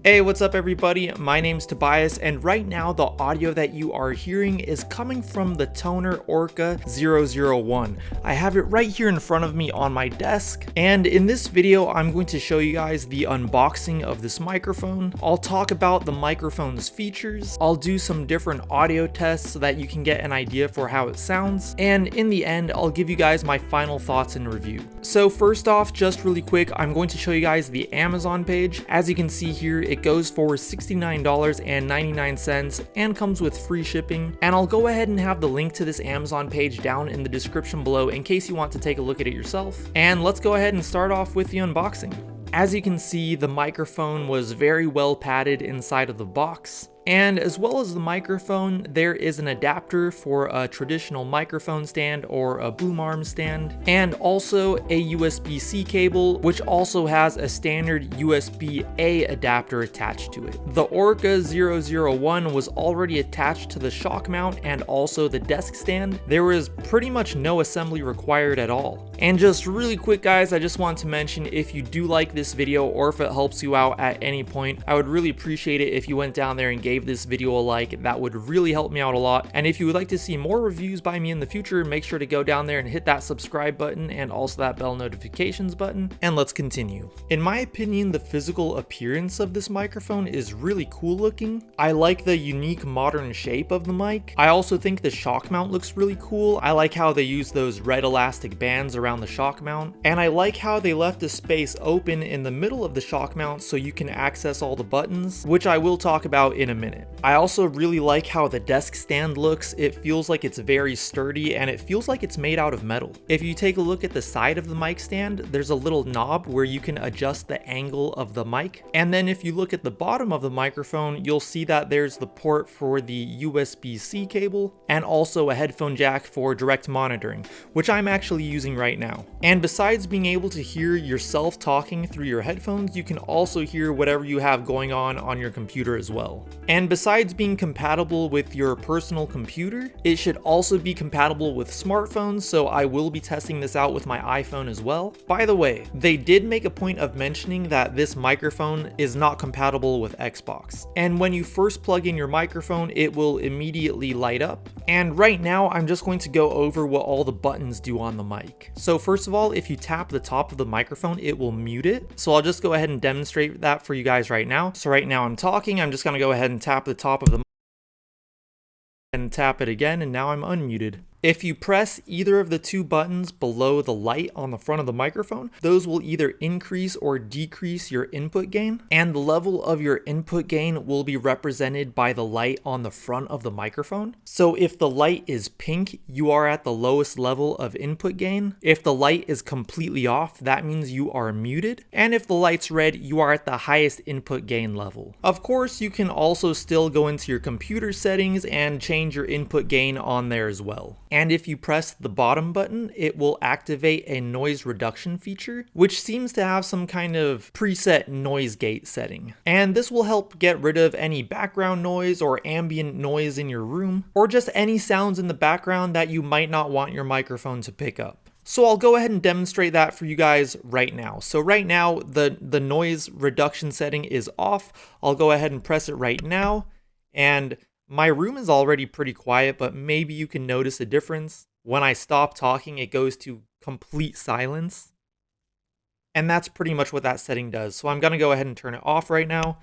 Hey, what's up everybody? My name's Tobias, and right now the audio that you are hearing is coming from the TONOR ORCA001. I have it right here in front of me on my desk, and in this video I'm going to show you guys the unboxing of this microphone. I'll talk about the microphone's features, I'll do some different audio tests so that you can get an idea for how it sounds, and in the end I'll give you guys my final thoughts and review. So first off, just really quick, I'm going to show you guys the Amazon page. As you can see here, it goes for $69.99 and comes with free shipping. And I'll go ahead and have the link to this Amazon page down in the description below in case you want to take a look at it yourself. And let's go ahead and start off with the unboxing. As you can see, the microphone was very well padded inside of the box. And as well as the microphone, there is an adapter for a traditional microphone stand or a boom arm stand, and also a USB-C cable, which also has a standard USB-A adapter attached to it. The ORCA001 was already attached to the shock mount and also the desk stand. There was pretty much no assembly required at all. And just really quick guys, I just want to mention, if you do like this video or if it helps you out at any point, I would really appreciate it if you went down there and gave this video a like. That would really help me out a lot. And if you would like to see more reviews by me in the future, make sure to go down there and hit that subscribe button and also that bell notifications button. And let's continue. In my opinion, the physical appearance of this microphone is really cool looking. I like the unique modern shape of the mic. I also think the shock mount looks really cool. I like how they use those red elastic bands around the shock mount, and I like how they left a space open in the middle of the shock mount so you can access all the buttons, which I will talk about in a minute. I also really like how the desk stand looks. It feels like it's very sturdy and it feels like it's made out of metal. If you take a look at the side of the mic stand, there's a little knob where you can adjust the angle of the mic. And then if you look at the bottom of the microphone, you'll see that there's the port for the USB-C cable and also a headphone jack for direct monitoring, which I'm actually using right now. And besides being able to hear yourself talking through your headphones, you can also hear whatever you have going on your computer as well. And besides being compatible with your personal computer, it should also be compatible with smartphones, so I will be testing this out with my iPhone as well. By the way, they did make a point of mentioning that this microphone is not compatible with Xbox. And when you first plug in your microphone, it will immediately light up. And right now, I'm just going to go over what all the buttons do on the mic. So first of all, if you tap the top of the microphone, it will mute it. So I'll just go ahead and demonstrate that for you guys right now. So right now I'm talking, I'm just gonna go ahead and tap the top of the mic and tap it again, and now I'm unmuted. If you press either of the two buttons below the light on the front of the microphone, those will either increase or decrease your input gain, and the level of your input gain will be represented by the light on the front of the microphone. So if the light is pink, you are at the lowest level of input gain. If the light is completely off, that means you are muted. And if the light's red, you are at the highest input gain level. Of course, you can also still go into your computer settings and change your input gain on there as well. And if you press the bottom button, it will activate a noise reduction feature, which seems to have some kind of preset noise gate setting. And this will help get rid of any background noise or ambient noise in your room, or just any sounds in the background that you might not want your microphone to pick up. So I'll go ahead and demonstrate that for you guys right now. So right now, the noise reduction setting is off. I'll go ahead and press it right now, and my room is already pretty quiet, but maybe you can notice a difference. When I stop talking, it goes to complete silence. And that's pretty much what that setting does. So I'm gonna go ahead and turn it off right now.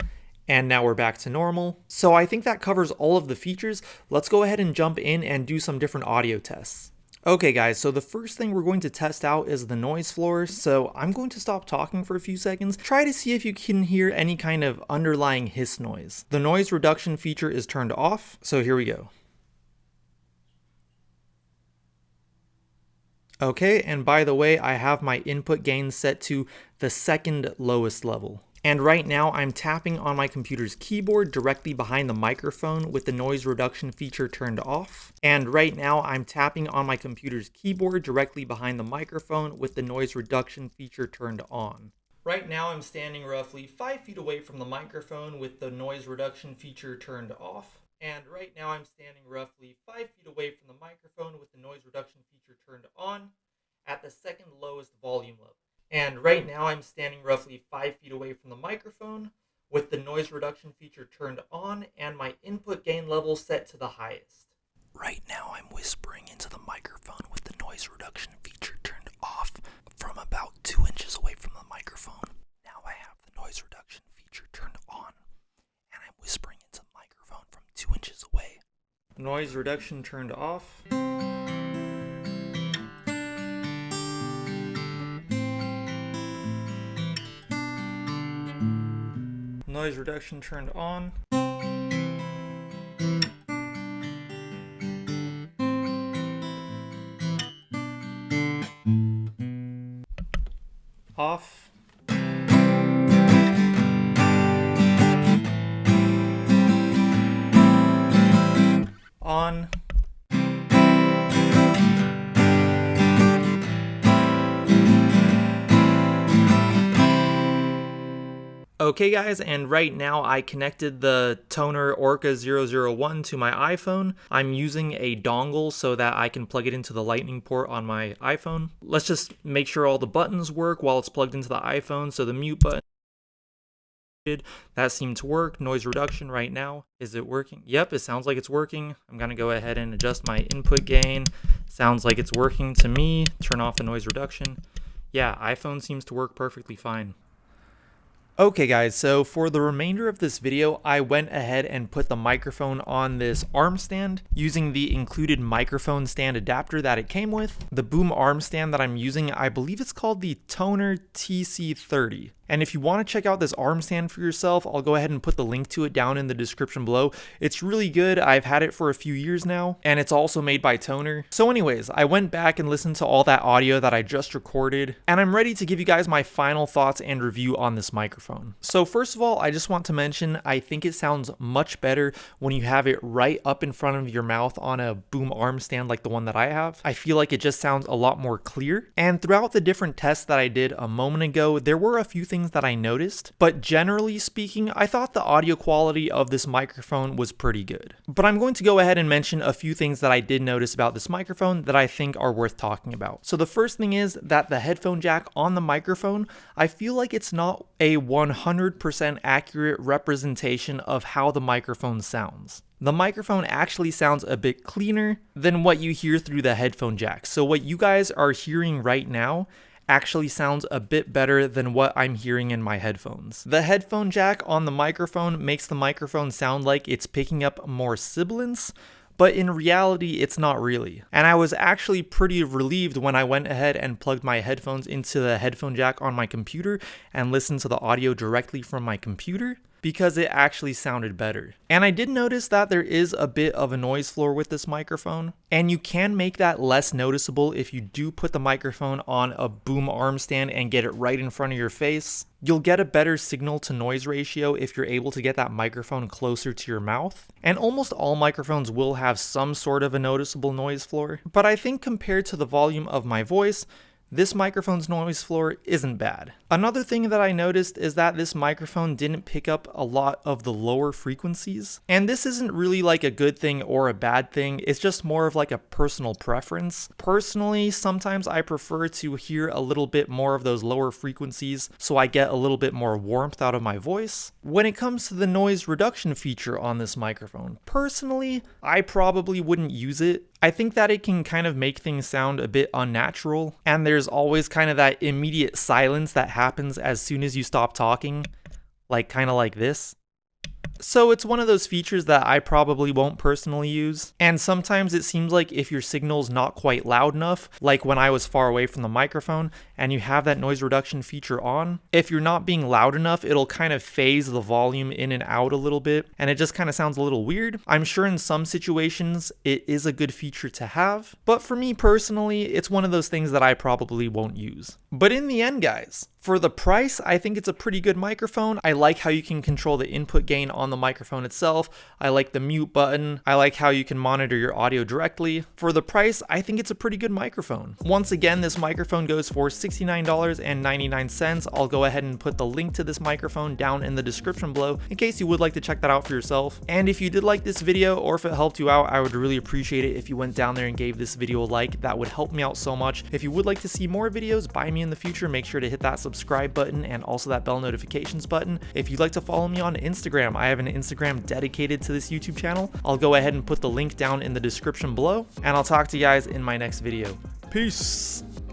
And now we're back to normal. So I think that covers all of the features. Let's go ahead and jump in and do some different audio tests. Okay guys, so the first thing we're going to test out is the noise floor. So I'm going to stop talking for a few seconds. Try to see if you can hear any kind of underlying hiss noise. The noise reduction feature is turned off, so here we go. Okay, and by the way, I have my input gain set to the second lowest level. And right now I'm tapping on my computer's keyboard directly behind the microphone with the noise reduction feature turned off. And right now I'm tapping on my computer's keyboard directly behind the microphone with the noise reduction feature turned on. Right now I'm standing roughly 5 feet away from the microphone with the noise reduction feature turned off. And right now I'm standing roughly 5 feet away from the microphone with the noise reduction feature turned on at the second lowest volume level. And right now I'm standing roughly 5 feet away from the microphone with the noise reduction feature turned on and my input gain level set to the highest. Right now I'm whispering into the microphone with the noise reduction feature turned off from about 2 inches away from the microphone. Now I have the noise reduction feature turned on and I'm whispering into the microphone from 2 inches away. Noise reduction turned off. Noise reduction turned on. Off. On. Okay guys, and right now I connected the TONOR ORCA001 to my iPhone. I'm using a dongle so that I can plug it into the lightning port on my iPhone. Let's just make sure all the buttons work while it's plugged into the iPhone. So the mute button, that seemed to work. Noise reduction right now. Is it working? Yep, it sounds like it's working. I'm gonna go ahead and adjust my input gain. Sounds like it's working to me. Turn off the noise reduction. Yeah, iPhone seems to work perfectly fine. Okay guys, so for the remainder of this video, I went ahead and put the microphone on this arm stand using the included microphone stand adapter that it came with. The boom arm stand that I'm using, I believe it's called the TONOR TC30. And if you want to check out this arm stand for yourself, I'll go ahead and put the link to it down in the description below. It's really good. I've had it for a few years now, and it's also made by TONOR. So anyways, I went back and listened to all that audio that I just recorded, and I'm ready to give you guys my final thoughts and review on this microphone. So first of all, I just want to mention, I think it sounds much better when you have it right up in front of your mouth on a boom arm stand like the one that I have. I feel like it just sounds a lot more clear. And throughout the different tests that I did a moment ago, there were a few things that I noticed, but generally speaking, I thought the audio quality of this microphone was pretty good. But I'm going to go ahead and mention a few things that I did notice about this microphone that I think are worth talking about. So the first thing is that the headphone jack on the microphone, I feel like it's not a 100% accurate representation of how the microphone sounds. The microphone actually sounds a bit cleaner than what you hear through the headphone jack. So what you guys are hearing right now actually sounds a bit better than what I'm hearing in my headphones. The headphone jack on the microphone makes the microphone sound like it's picking up more sibilance, but in reality, it's not really. And I was actually pretty relieved when I went ahead and plugged my headphones into the headphone jack on my computer and listened to the audio directly from my computer, because it actually sounded better. And I did notice that there is a bit of a noise floor with this microphone, and you can make that less noticeable if you do put the microphone on a boom arm stand and get it right in front of your face. You'll get a better signal to noise ratio if you're able to get that microphone closer to your mouth. And almost all microphones will have some sort of a noticeable noise floor, but I think compared to the volume of my voice, this microphone's noise floor isn't bad. Another thing that I noticed is that this microphone didn't pick up a lot of the lower frequencies. And this isn't really like a good thing or a bad thing, it's just more of like a personal preference. Personally, sometimes I prefer to hear a little bit more of those lower frequencies so I get a little bit more warmth out of my voice. When it comes to the noise reduction feature on this microphone, personally, I probably wouldn't use it. I think that it can kind of make things sound a bit unnatural, and there's always kind of that immediate silence that happens as soon as you stop talking, like kind of like this. So it's one of those features that I probably won't personally use, and sometimes it seems like if your signal's not quite loud enough, like when I was far away from the microphone and you have that noise reduction feature on, if you're not being loud enough, it'll kind of phase the volume in and out a little bit, and it just kind of sounds a little weird. I'm sure in some situations it is a good feature to have, but for me personally, it's one of those things that I probably won't use. But in the end, guys, for the price, I think it's a pretty good microphone. I like how you can control the input gain on on the microphone itself. I like the mute button. I like how you can monitor your audio directly. For the price, I think it's a pretty good microphone. Once again, this microphone goes for $69.99. I'll go ahead and put the link to this microphone down in the description below in case you would like to check that out for yourself. And if you did like this video, or if it helped you out, I would really appreciate it if you went down there and gave this video a like. That would help me out so much. If you would like to see more videos by me in the future, make sure to hit that subscribe button and also that bell notifications button. If you'd like to follow me on Instagram, I have an Instagram dedicated to this YouTube channel. I'll go ahead and put the link down in the description below, and I'll talk to you guys in my next video. Peace!